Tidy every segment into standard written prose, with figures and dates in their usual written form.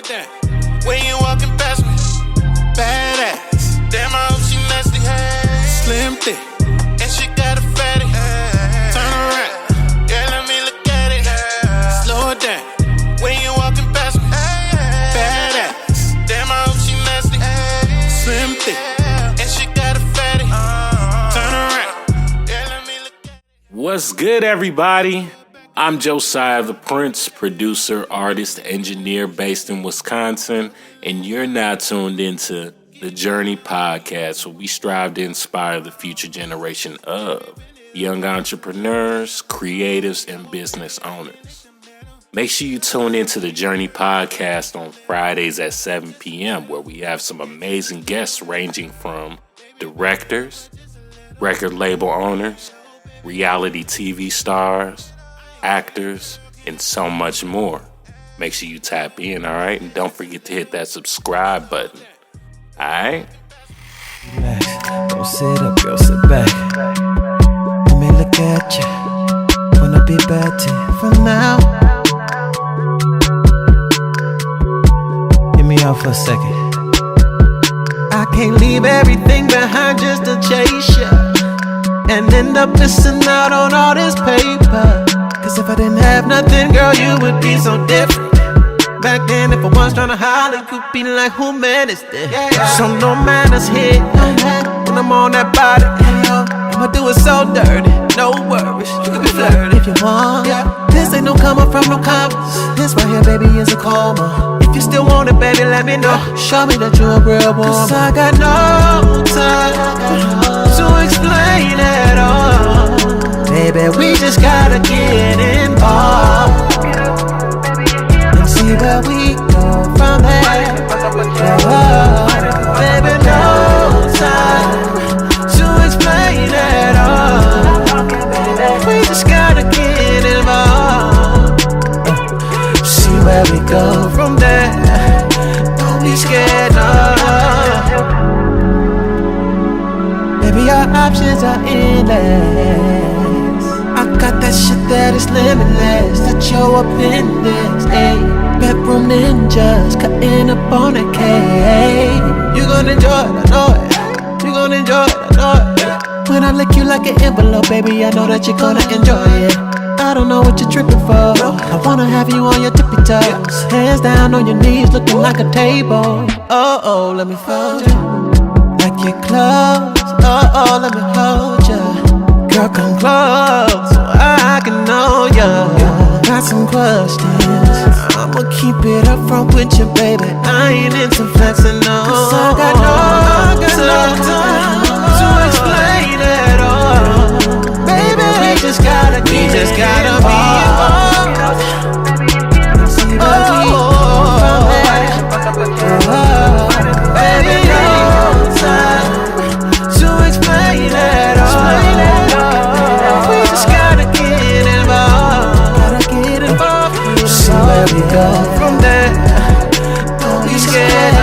it down. When you walking past me, badass. Damn, I hope she nasty. Slim thick, and she got a fatty. Turn around, yeah, let me look at it. Slow it down. When you walking past me, badass. Damn, I hope she nasty. Slim thick, and she got a fatty. Turn around, yeah, let me look at it. What's good, everybody? I'm Josiah, the Prince, producer, artist, engineer based in Wisconsin, and you're now tuned into the Journey Podcast, where we strive to inspire the future generation of young entrepreneurs, creatives, and business owners. Make sure you tune into the Journey Podcast on Fridays at 7 p.m., where we have some amazing guests ranging from directors, record label owners, reality TV stars, actors, and so much more. Make sure you tap in, all right? And don't forget to hit that subscribe button, all right? Relax, don't sit up, girl, sit back. Let me look at you. Wanna be bad to you for now. Hear me out for a second. I can't leave everything behind just to chase you and end up missing out on all this paper. Cause if I didn't have nothing, girl, you would be so different. Back then, if I was tryna holler, you'd be like, who man is this? So no manners here. When I'm on that body, I'ma do it so dirty. No worries, you can be flirty if you want. This ain't no coming from no commas. This right here, baby, is a coma. If you still want it, baby, let me know. Show me that you're a real woman. Cause I got no time to explain at all. Baby, we just gotta get involved and see where we go from there. Baby, no time to explain at all. We just gotta get involved, see where we go from there. Don't be scared, no. Baby, our options are endless. I got that shit that is limitless. Touch your appendix, ayy. Bedroom ninjas, cutting up on that cake. You gon' enjoy it, I know it. You gon' enjoy it, I know it. When I lick you like an envelope, baby, I know that you're gonna enjoy it. I don't know what you're tripping for. I wanna have you on your tippy toes, hands down on your knees, looking like a table. Oh, let me fold you like your clothes. Oh, let me hold you. Girl, come close so I can know ya. Got some questions, I'ma keep it up front with you, baby. I ain't into flexing, no. Cause I got no time to explain it all. Baby, we just gotta be involved. See where we go from there. Baby, no time to explain it all. Where we go from there, don't be scared,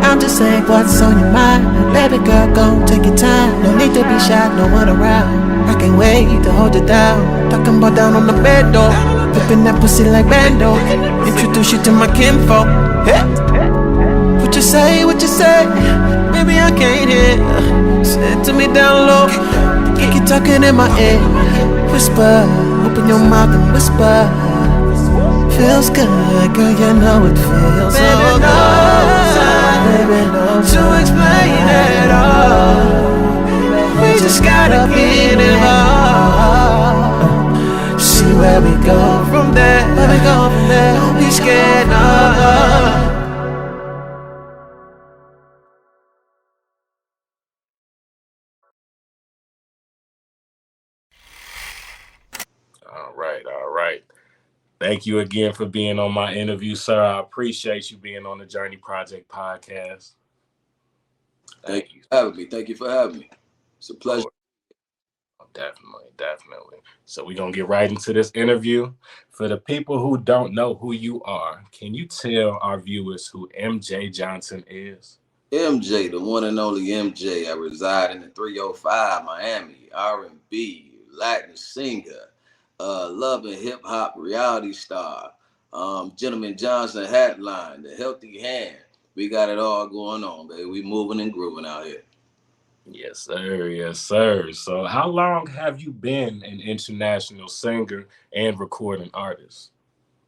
I'm just saying what's on your mind. Baby girl, gon' take your time. No need to be shy, no one around. I can't wait to hold you down. Talking about down on the bed door, flipping that pussy like Bando. Introduce you to my kinfolk. Hey. What you say, baby, I can't hear. Say it to me down low. Keep talking in my ear. Whisper, open your mouth and whisper. Feels good, girl, you know it feels so good. Baby, no to explain it all. We just gotta get involved. See where we go from there. Don't be scared, no. All right. Thank you again for being on my interview, sir. I appreciate you being on the Journey Project Podcast. Thank you for having me. It's a pleasure. Oh, definitely. So we're going to get right into this interview. For the people who don't know who you are, can you tell our viewers who Emjay Johnson is? Emjay, the one and only Emjay. I reside in the 305 Miami, R&B, Latin singer, love and hip hop reality star, Gentleman Johnson Hatline, the Healthy Hand. We got it all going on, baby. We moving and grooving out here. Yes, sir. Yes, sir. So, how long have you been an international singer and recording artist?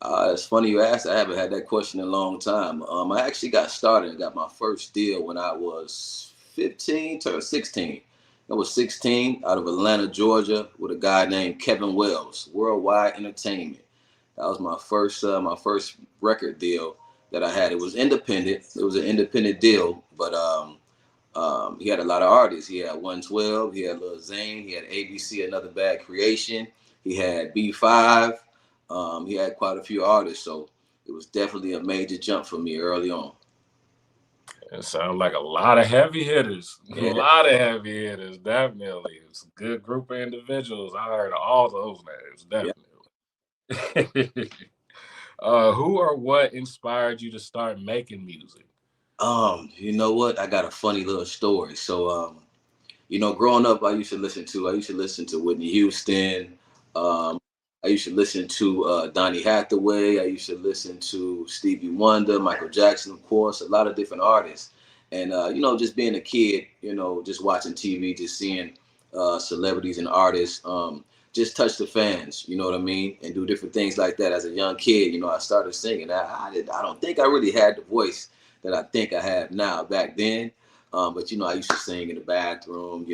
It's funny you asked. I haven't had that question in a long time. I actually got started and got my first deal when I was 15 to 16. I was 16 out of Atlanta, Georgia, with a guy named Kevin Wells, Worldwide Entertainment. That was my first record deal that I had. It was independent. It was an independent deal, but he had a lot of artists. He had 112. He had Lil Zane. He had ABC, Another Bad Creation. He had B5. He had quite a few artists, so it was definitely a major jump for me early on. It sounds like a lot of heavy hitters. A Yeah, lot of heavy hitters, definitely. It's a good group of individuals. I heard all those names, yeah. definitely. Who or what inspired you to start making music? You know what? I got a funny little story. So, growing up, I used to listen to Whitney Houston. Um, I used to listen to Donny Hathaway. I used to listen to Stevie Wonder, Michael Jackson, of course, a lot of different artists. And just being a kid, just watching TV, just seeing celebrities and artists, just touch the fans. You know what I mean, and do different things like that. As a young kid, I started singing. I don't think I really had the voice that I think I have now back then. But I used to sing in the bathroom.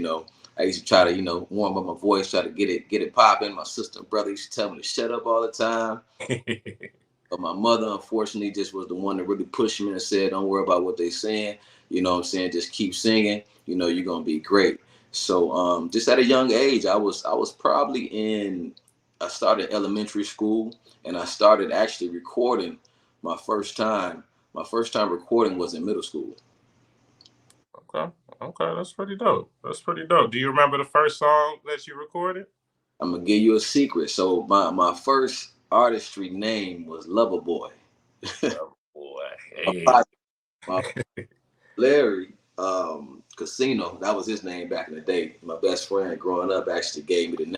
I used to try to, warm up my voice, try to get it popping. My sister and brother used to tell me to shut up all the time. But my mother, unfortunately, just was the one that really pushed me and said, "Don't worry about what they're saying. You know what I'm saying? Just keep singing. You're gonna be great." So, just at a young age, I was probably I started elementary school, and I started actually recording my first time. My first time recording was in middle school. Okay, okay, that's pretty dope. That's pretty dope. Do you remember the first song that you recorded? I'm gonna give you a secret. So my first artistry name was Lover Boy. Oh boy, My hey. partner, my Larry Casino, that was his name back in the day. My best friend growing up actually gave me the name.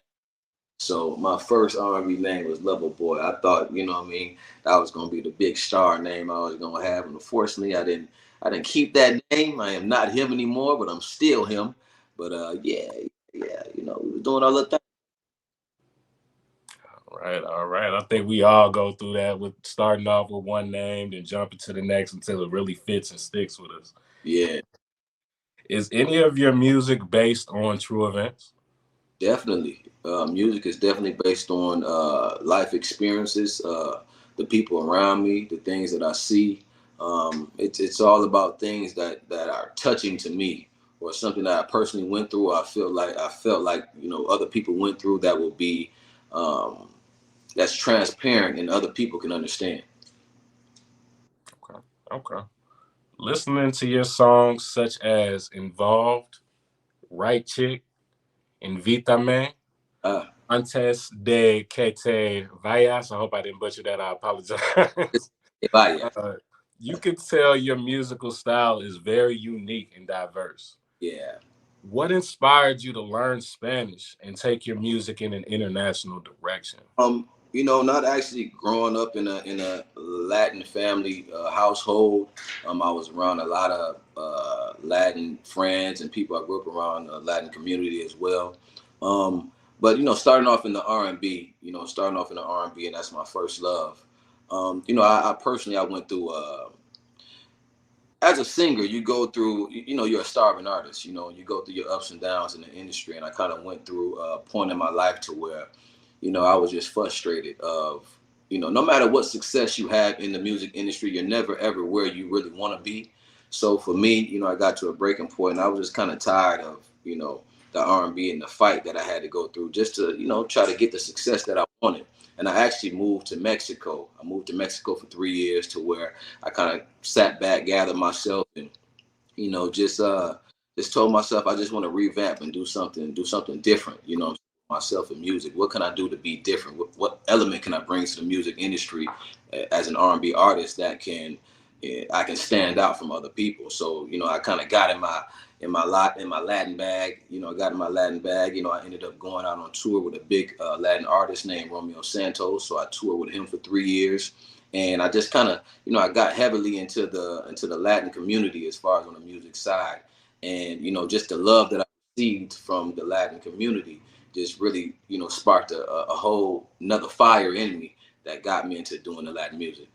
So my first R&B name was Lover Boy. I thought, what I mean, that was gonna be the big star name I was gonna have. And unfortunately, I didn't keep that name. I am not him anymore, but I'm still him. But yeah, we were doing all the things. Right, all right. I think we all go through that with starting off with one name, then jumping to the next until it really fits and sticks with us. Yeah. Is any of your music based on true events? Definitely. Music is definitely based on life experiences, the people around me, the things that I see. It's all about things that are touching to me, or something that I personally went through. I felt like other people went through that will be um, that's transparent and other people can understand. Okay, okay. Listening to your songs such as Involved, Right Chick, Invítame, Uh, Antes de que te vayas. I hope I didn't butcher that. I apologize. if I yeah, uh, you can tell your musical style is very unique and diverse. yeah. What inspired you to learn Spanish and take your music in an international direction? Not actually growing up in a Latin family household. I was around a lot of Latin friends and people. I grew up around the Latin community as well. But starting off in the R&B, and that's my first love. I personally I went through as a singer, you go through, you're a starving artist, you go through your ups and downs in the industry. And I kind of went through a point in my life to where, I was just frustrated of, no matter what success you have in the music industry, you're never ever where you really want to be. So for me, I got to a breaking point and I was just kind of tired of, the R&B and the fight that I had to go through just to, try to get the success that I wanted. And I actually moved to Mexico. I moved to Mexico for 3 years to where I kind of sat back, gathered myself, and just told myself I just want to revamp and do something different. Myself in music. What can I do to be different? What element can I bring to the music industry as an R&B artist that I can stand out from other people? So I kind of got in my Latin bag. I got in my Latin bag. I ended up going out on tour with a big Latin artist named Romeo Santos. So I toured with him for 3 years. And I just kind of, you know, I got heavily into the Latin community as far as on the music side, and you know, just the love that I received from the Latin community just really, you know, sparked a whole another fire in me that got me into doing the Latin music.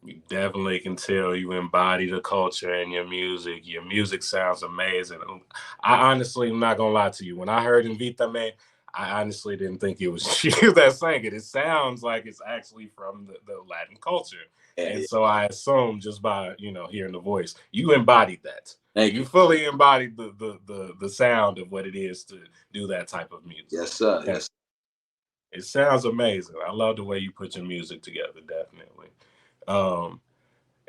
You definitely can tell you embody the culture in your music. Your music sounds amazing. I honestly, I'm not gonna lie to you. When I heard Invita Me, I honestly didn't think it was you that sang it. It sounds like it's actually from the Latin culture. Yeah, And yeah. so I assume just by, you know, hearing the voice, you embodied that. Thank You you. fully embodied the sound of what it is to do that type of music. Yes, sir. Yeah, Yes. it sounds amazing. I love the way you put your music together, definitely. Um,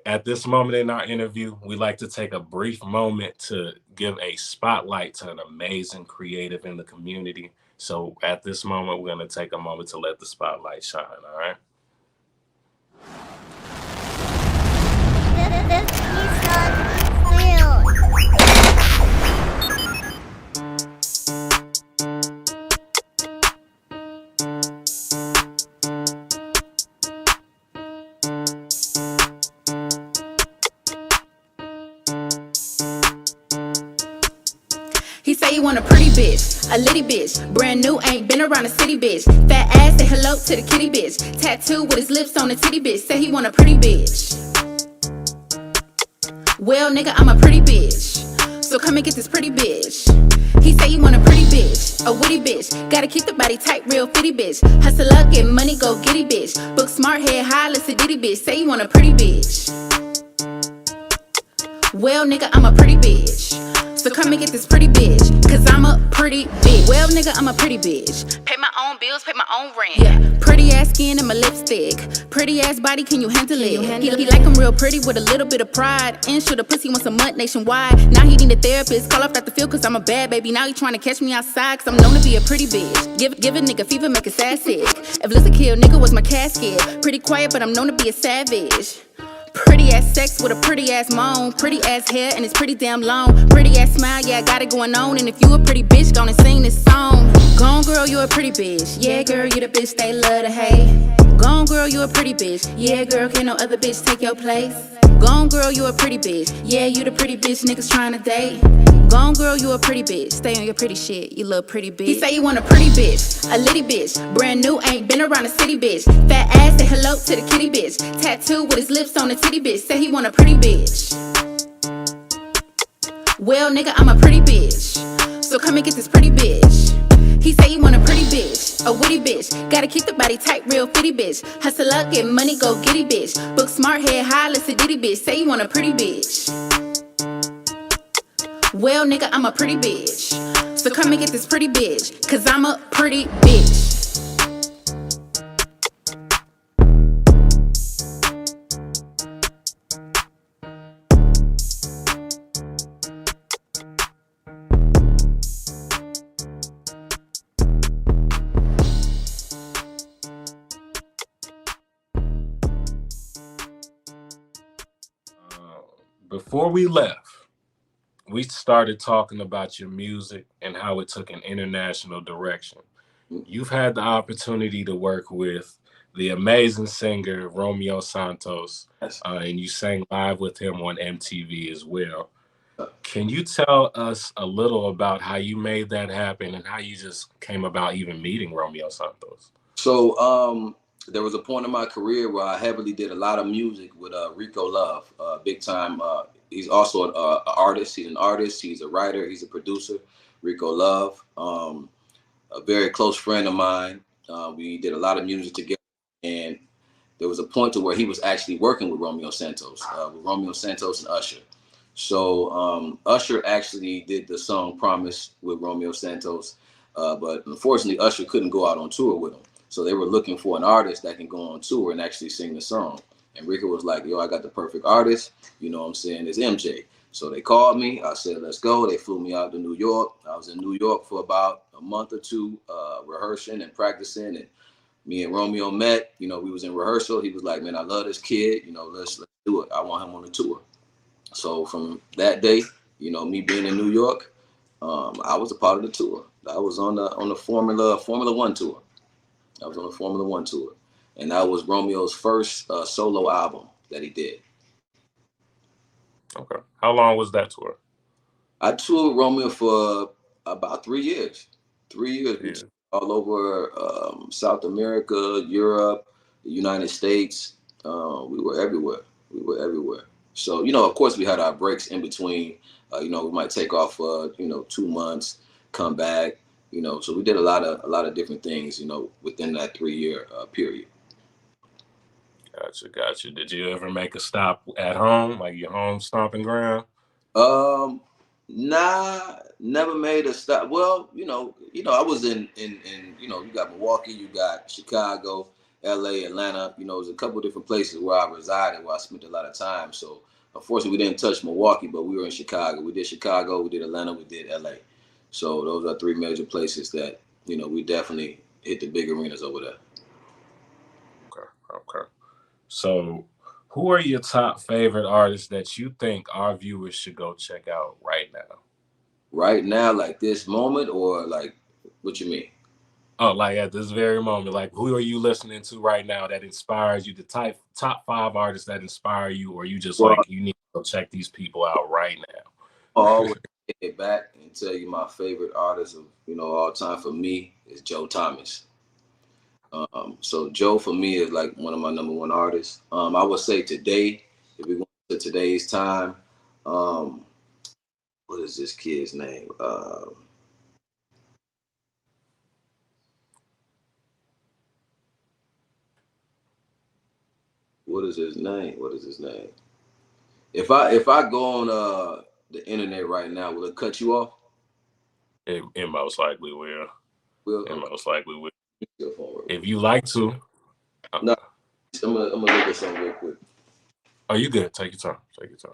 at this moment in our interview, we like to take a brief moment to give a spotlight to an amazing creative in the community. So at this moment, we're going to take a moment to let the spotlight shine, all right? He say he want a pretty bitch, a litty bitch, brand new, ain't been around the city bitch. Fat ass, say hello to the kitty bitch. Tattoo with his lips on the titty bitch. Say he want a pretty bitch. Well, nigga, I'm a pretty bitch, so come and get this pretty bitch. He say he want a pretty bitch, a witty bitch. Gotta keep the body tight, real fitty bitch. Hustle up, get money, go get it, bitch. Book smart, head high, let's a ditty bitch. Say he want a pretty bitch. Well, nigga, I'm a pretty bitch, so come and get this pretty bitch, cause I'm a pretty bitch. Well, nigga, I'm a pretty bitch. Pay my own bills, pay my own rent. Yeah, pretty ass skin and my lipstick. Pretty ass body, can you handle it? He like him real pretty with a little bit of pride. And sure the pussy wants a month nationwide. Now he need a therapist, call off Dr. Phil cause I'm a bad baby. Now he trying to catch me outside cause I'm known to be a pretty bitch. Give a nigga fever, make a sad sick. If Lizzie kill, nigga was my casket. Pretty quiet, but I'm known to be a savage. Pretty ass sex with a pretty ass moan. Pretty ass hair and it's pretty damn long. Pretty ass smile, yeah, I got it going on. And if you a pretty bitch, gonna sing this song. Gone girl, you a pretty bitch. Yeah, girl, you the bitch they love to hate. Gone girl, you a pretty bitch. Yeah, girl, can't no other bitch take your place. Gone girl, you a pretty bitch. Yeah, you the pretty bitch niggas tryna date. Gone girl, you a pretty bitch. Stay on your pretty shit, you little pretty bitch. He say you want a pretty bitch, a litty bitch, brand new, ain't been around the city bitch. Fat ass, say hello to the kitty bitch. Tattoo with his lips on the titty bitch. Say he want a pretty bitch. Well, nigga, I'm a pretty bitch, so come and get this pretty bitch. He say he want a pretty bitch, a witty bitch. Gotta keep the body tight, real fitty bitch. Hustle up, get money, go get it, bitch. Book smart, head high, let's a ditty bitch. Say you want a pretty bitch. Well, nigga, I'm a pretty bitch, so come and get this pretty bitch, cause I'm a pretty bitch. Before we left, we started talking about your music and how it took an international direction. You've had the opportunity to work with the amazing singer Romeo Santos, Yes. And you sang live with him on MTV as well. Can you tell us a little about how you made that happen and how you just came about even meeting Romeo Santos? So there was a point in my career where I heavily did a lot of music with Rico Love, big time. He's also an artist. He's an artist. He's a writer. He's a producer. Rico Love, a very close friend of mine. We did a lot of music together, and there was a point to where he was actually working with Romeo Santos and Usher. So Usher actually did the song "Promise" with Romeo Santos, but unfortunately Usher couldn't go out on tour with him. So they were looking for an artist that can go on tour and actually sing the song. And Rico was like, yo, I got the perfect artist. You know what I'm saying? It's Emjay. So they called me. I said, let's go. They flew me out to New York. I was in New York for about a month or two, rehearsing and practicing. And me and Romeo met. You know, we was in rehearsal. He was like, man, I love this kid. You know, let's do it. I want him on the tour. So from that day, you know, me being in New York, I was a part of the tour. I was on the Formula One tour. I was on the Formula One tour. and that was Romeo's first solo album that he did. Okay. How long was that tour? I toured Romeo for about 3 years. 3 years. We Yeah. toured all over South America, Europe, the United States. We were everywhere. We were everywhere. So, of course, we had our breaks in between. We might take off for 2 months, come back. So we did a lot of different things. Within that 3 year period. Gotcha. Did you ever make a stop at home, like your home stomping ground? Um, nah, never made a stop. Well, I was in you got Milwaukee, you got Chicago, LA, Atlanta. There's a couple different places where I resided, where I spent a lot of time. So unfortunately, we didn't touch Milwaukee, but we were in Chicago. We did Chicago, we did Atlanta, we did LA. So those are three major places that we definitely hit the big arenas over there. Okay. So, who are your top favorite artists that you think our viewers should go check out right now? Right now, like this moment, or like what you mean? Oh, like at this very moment, like who are you listening to right now that inspires you? The top five artists that inspire you, or you just Well, like you need to go check these people out right I'll now? always get back and tell you my favorite artist of all time for me is Joe Thomas. So Joe for me is like one of my number one artists. I would say today, if we went to today's time, um, what is this kid's name? What is his name? What is his name? If I go on the internet right now, will it cut you off? It most likely will. Will It okay. most likely will. Your phone real If quick. you like to, uh, No, I'm gonna look at something real quick. oh, you good? Take your time. Take your time.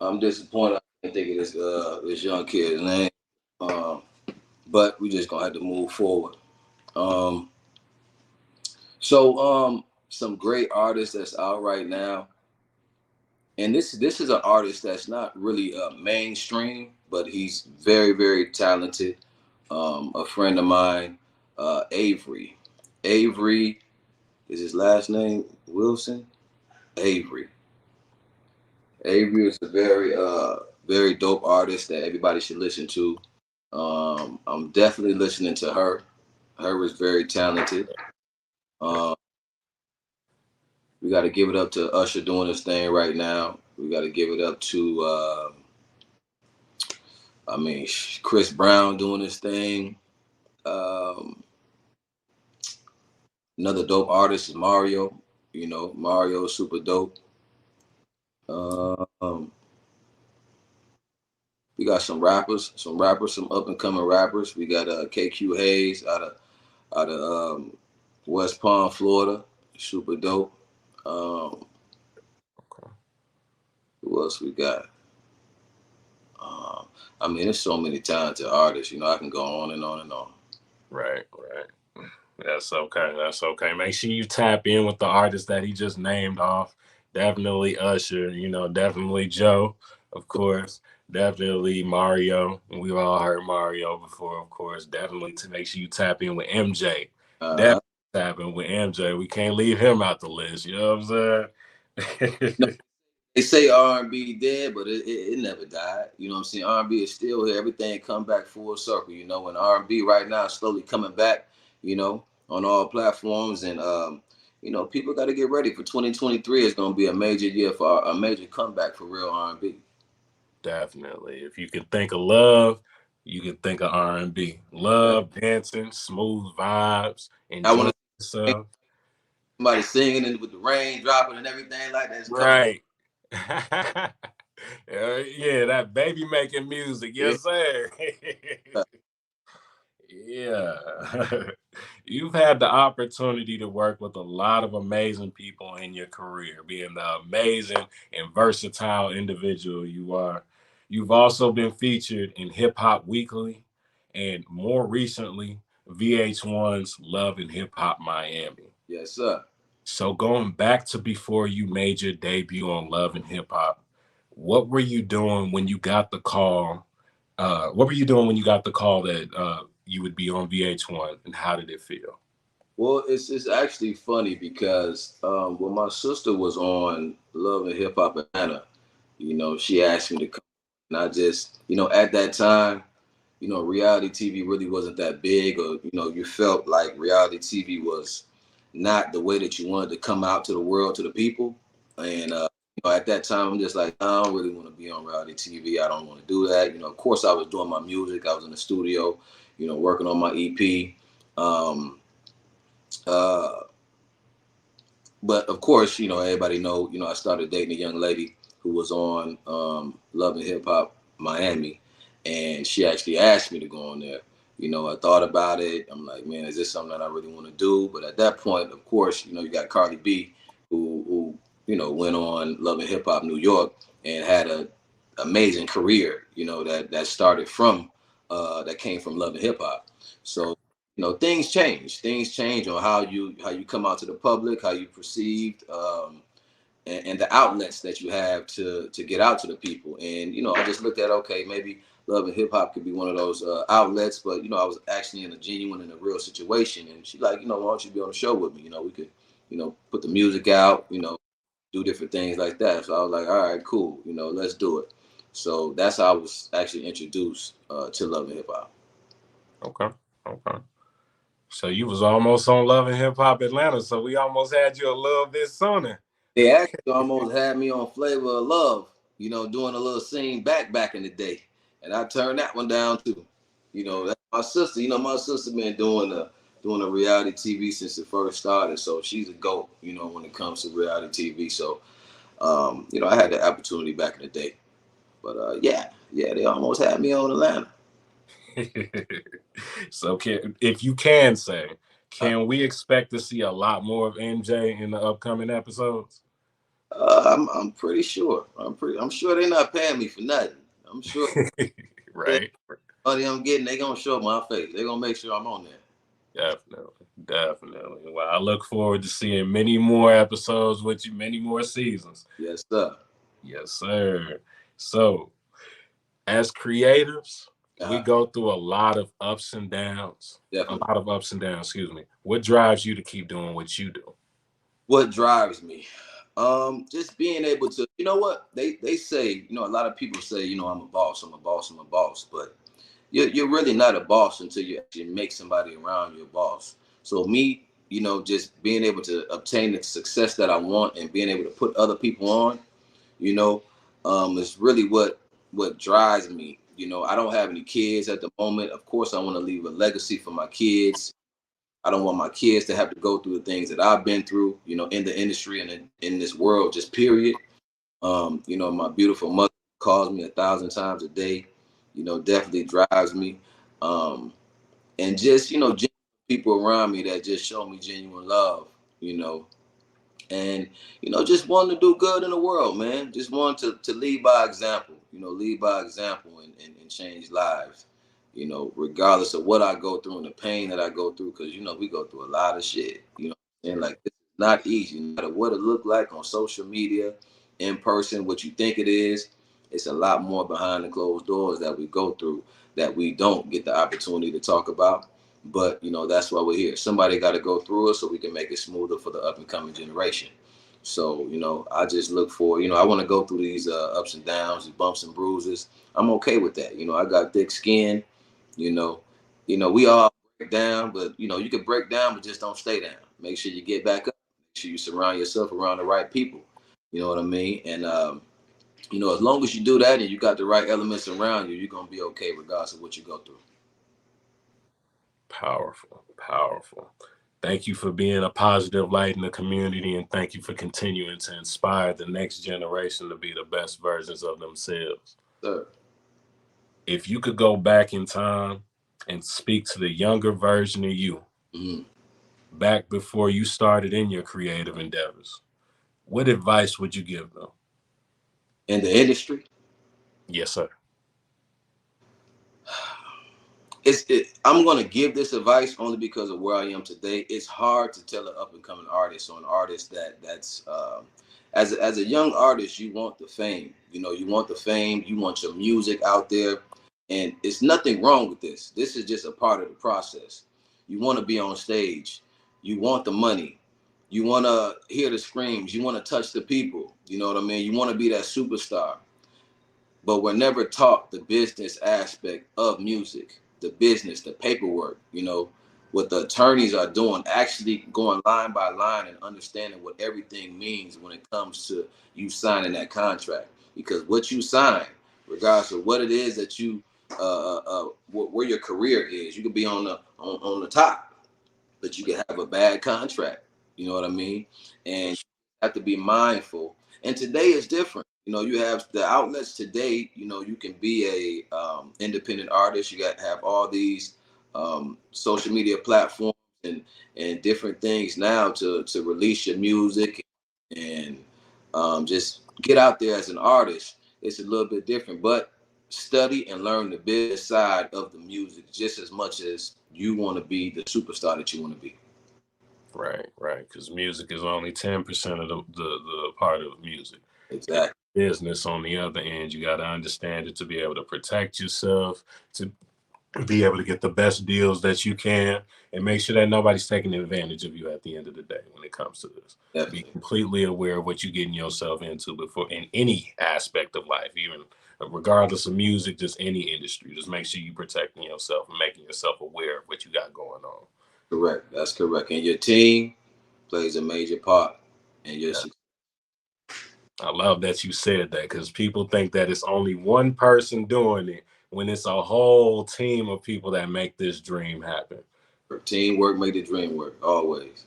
I'm disappointed. I can't think of this young kid's name. Um, but we just gonna have to move forward. Um, so some great artists that's out right now, and this is an artist that's not really mainstream, but he's very very talented. A friend of mine, Avery. Avery is his last name Wilson. Avery. Avery is a very dope artist that everybody should listen to. I'm definitely listening to her. Her is very talented. Um, we got to give it up to Usher doing his thing right now. We got to give it up to, Chris Brown doing his thing. Um, Another dope artist is Mario. Mario is super dope. Um, we got some up and coming rappers. We got KQ Hayes out of West Palm, Florida. Super dope. Um, Okay. who else we got? There's so many talented artists. I can go on and on and on. Right. That's okay. That's okay. Make sure you tap in with the artists that he just named off. Definitely Usher, definitely Joe, of course. Definitely Mario. We've all heard Mario before, of course. Definitely to make sure you tap in with MJ. Uh, Definitely tap in with MJ. We can't leave him out the list. You know what I'm no, saying? they say R&B dead, but it never died. You know what I'm saying? R&B is still here. Everything come back full circle. And R&B right now is slowly coming back. On all platforms, and people got to get ready for 2023. It's going to be a major year for a major comeback for real R&B. Definitely. If you can think of love, you can think of R&B. Love, dancing, smooth vibes, I want enjoying to yourself. somebody singing and with the rain dropping and everything like that. It's coming. Right. Yeah, that baby making music. Yeah. Yes, sir. Yeah. You've had the opportunity to work with a lot of amazing people in your career, being the amazing and versatile individual you are. You've also been featured in Hip Hop Weekly and more recently, VH1's Love and Hip Hop Miami. Yes, sir. So going back to before you made your debut on Love and Hip Hop, what were you doing when you got the call? What were you doing when you got the call that you would be on VH1, and how did it feel? Well, it's actually funny because when my sister was on Love and Hip Hop Atlanta, she asked me to come, and I just, at that time, reality TV really wasn't that big, or you felt like reality TV was not the way that you wanted to come out to the world, to the people, and at that time, I'm just like, I don't really want to be on reality TV. I don't want to do that. Of course, I was doing my music. I was in the studio, working on my EP. Um, uh, but of course, everybody know, I started dating a young lady who was on Love and Hip Hop Miami, and she actually asked me to go on there. I thought about it. I'm like, man, is this something that I really want to do? But at that point, of course, you got Cardi B, who went on Love and Hip Hop New York and had a amazing career. That started from that came from Love and Hip Hop. So things change. Things change on how you come out to the public, how you perceived, and the outlets that you have to get out to the people. And I just looked at, okay, maybe Love and Hip Hop could be one of those outlets, but I was actually in a genuine and a real situation. And she's like, why don't you be on the show with me? We could, put the music out, do different things like that. So I was like, all right, cool, let's do it. So that's how I was actually introduced to Love and Hip Hop. Okay, okay. So you was almost on Love and Hip Hop Atlanta, so we almost had you a little bit sooner. They actually almost had me on Flavor of Love, doing a little scene back in the day, and I turned that one down too. That's my sister. My sister been doing a reality TV since it first started, so she's a goat. When it comes to reality TV. So, I had the opportunity back in the day, but yeah, they almost had me on Atlanta. So if you can say, Uh, can we expect to see a lot more of MJ in the upcoming episodes? I'm pretty sure. I'm sure they're not paying me for nothing. I'm sure Right. money I'm getting, they gonna show my face. They gonna make sure I'm on there. Definitely. Definitely. Well, I look forward to seeing many more episodes with you, many more seasons. Yes, sir. Yes, sir. So, as creatives, we Uh, go through a lot of ups and downs. A Definitely. lot of ups and downs, excuse me. What drives you to keep doing what you do? What drives me? Just being able to, what they say, a lot of people say, I'm a boss, I'm a boss, I'm a boss, but you're really not a boss until you actually make somebody around you a boss. So me, just being able to obtain the success that I want and being able to put other people on, you know, is really what drives me. I don't have any kids at the moment. Of course, I want to leave a legacy for my kids. I don't want my kids to have to go through the things that I've been through, in the industry and in this world, just period. My beautiful mother calls me 1,000 times a day, definitely drives me. Um, and just, genuine people around me that just show me genuine love, you know, and, just wanting to do good in the world, man. Just wanting to lead by example, lead by example and change lives, regardless of what I go through and the pain that I go through, because, we go through a lot of shit, and like, it's not easy, no matter what it look like on social media, in person, what you think it is. It's a lot more behind the closed doors that we go through that we don't get the opportunity to talk about. But that's why we're here. Somebody got to go through it so we can make it smoother for the up and coming generation. So I just look for I want to go through these ups and downs, these bumps and bruises. I'm okay with that. I got thick skin. You know, we all break down, but you can break down, but just don't stay down. Make sure you get back up. Make sure you surround yourself around the right people. You know what I mean? And You know, as long as you do that and you got the right elements around you, you're gonna be okay regardless of what you go through. Powerful, powerful. Thank you for being a positive light in the community, and thank you for continuing to inspire the next generation to be the best versions of themselves. Sir. If you could go back in time and speak to the younger version of you, Mm-hmm. back before you started in your creative endeavors, what advice would you give them? In the industry, Yes, sir. I'm going to give this advice only because of where I am today. It's hard to tell an up and coming artist or an artist that's as a young artist, you want the fame. You know, you want the fame. You want your music out there, and it's nothing wrong with this. This is just a part of the process. You want to be on stage. You want the money. You want to hear the screams. You want to touch the people. You know what I mean? You want to be that superstar, but we're never taught the business aspect of music, the business, the paperwork, you know, what the attorneys are doing, actually going line by line and understanding what everything means when it comes to you signing that contract. Because what you sign, regardless of what it is that you, where your career is, you could be on the top, but you can have a bad contract. You know what I mean? And you have to be mindful. And today is different. You know, you have the outlets today. You know, you can be a independent artist. You got to have all these social media platforms and different things now to release your music and just get out there as an artist. It's a little bit different, but study and learn the business side of the music just as much as you want to be the superstar that you want to be. Right, right. Because music is only 10% of the part of music. Exactly. Business on the other end, you got to understand it to be able to protect yourself, to be able to get the best deals that you can, and make sure that nobody's taking advantage of you at the end of the day when it comes to this. Be Definitely. completely aware of what you're getting yourself into before in any aspect of life, even regardless of music, just any industry. Just make sure you're protecting yourself and making yourself aware of what you got going on. Correct. That's correct. And your team plays a major part in your success. I love that you said that because people think that it's only one person doing it when it's a whole team of people that make this dream happen. Teamwork make the dream work, always.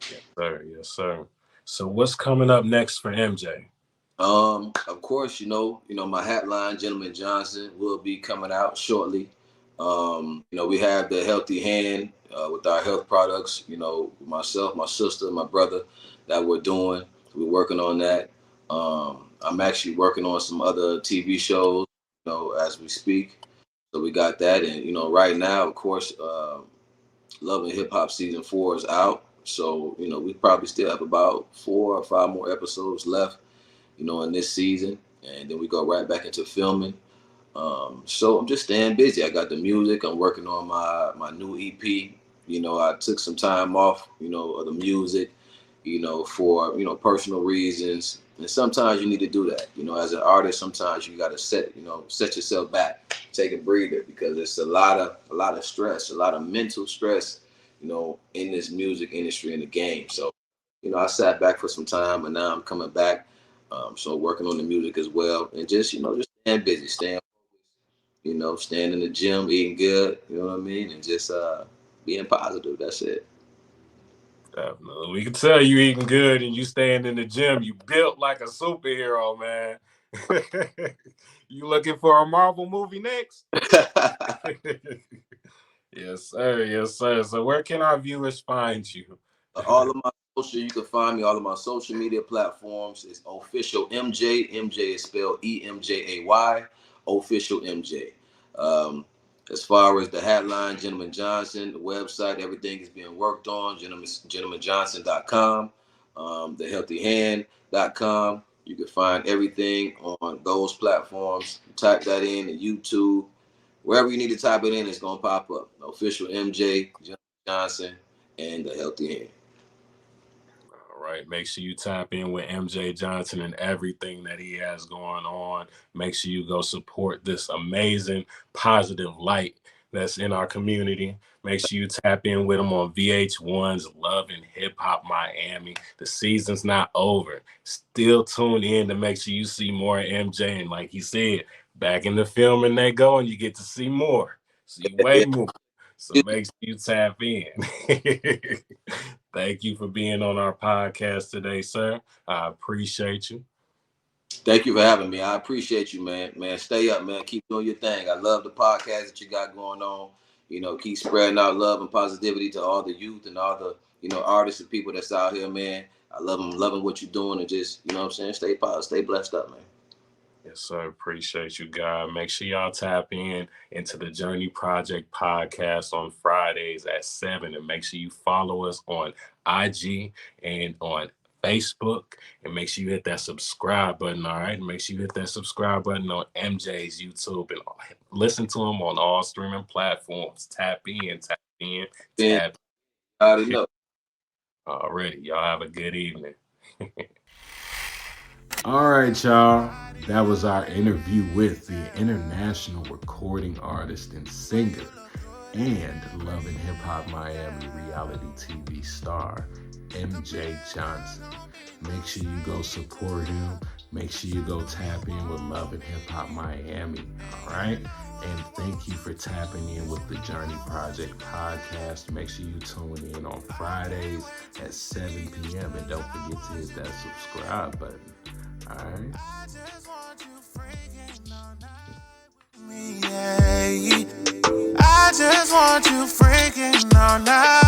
Yes, sir. Yes, sir. So what's coming up next for MJ? Of course, my hat line, Gentleman Johnson, will be coming out shortly. We have the Healthy Hand with our health products. You know, myself, my sister, my brother, that we're doing. We're working on that. I'm actually working on some other TV shows, as we speak. So we got that, and right now, of course, Love and Hip Hop season 4 is out. So we probably still have about 4 or 5 more episodes left, in this season, and then we go right back into filming. So I'm just staying busy. I got the music. I'm working on my new EP. I took some time off, of the music, for personal reasons. And sometimes you need to do that. As an artist, sometimes you got to set yourself back, take a breather, because it's a lot of stress, a lot of mental stress, in this music industry and the game. So, I sat back for some time, and now I'm coming back. So working on the music as well, and just staying busy, staying in the gym, eating good, you know what I mean, and just being positive. That's it. Definitely. We can tell you eating good and you staying in the gym. You built like a superhero, man. You looking for a Marvel movie next? Yes, sir. Yes, sir. So where can our viewers find you? All of my social, you can find me. All of my social media platforms is official MJ. MJ is spelled EMJAY. Official MJ. Um, as far as the hatline, Gentleman Johnson, the website, everything is being worked on. GentlemanJohnson.com, thehealthyhand.com. You can find everything on those platforms. Type that in YouTube. Wherever you need to type it in, it's going to pop up. Official MJ, Gentleman Johnson, and the Healthy Hand. All right. Make sure you tap in with MJ Johnson and everything that he has going on. Make sure you go support this amazing, positive light that's in our community. Make sure you tap in with them on VH1's Love and Hip Hop Miami. The season's not over. Still tune in to make sure you see more of MJ. And like he said, back in the film and they go, and you get to see more. See way more. So make sure you tap in. Thank you for being on our podcast today, sir. I appreciate you. Thank you for having me. I appreciate you, man. Man, stay up, man. Keep doing your thing. I love the podcast that you got going on. You know, keep spreading out love and positivity to all the youth and all the, you know, artists and people that's out here, man. I love them, loving what you're doing, and just, you know what I'm saying, stay positive, stay blessed up, man. Yes, sir. Appreciate you, guys. Make sure y'all tap into the Journey Project podcast on Fridays at 7. And make sure you follow us on IG and on Facebook. And make sure you hit that subscribe button, all right? Make sure you hit that subscribe button on MJ's YouTube and listen to him on all streaming platforms. Tap in, tap in, tap in. I already know. Already. Y'all have a good evening. All right, y'all. That was our interview with the international recording artist and singer and Love and Hip Hop Miami reality TV star, Emjay Johnson. Make sure you go support him. Make sure you go tap in with Love and Hip Hop Miami, all right? And thank you for tapping in with the Journey Project podcast. Make sure you tune in on Fridays at 7 p.m. And don't forget to hit that subscribe button. All right. I just want you freaking all night.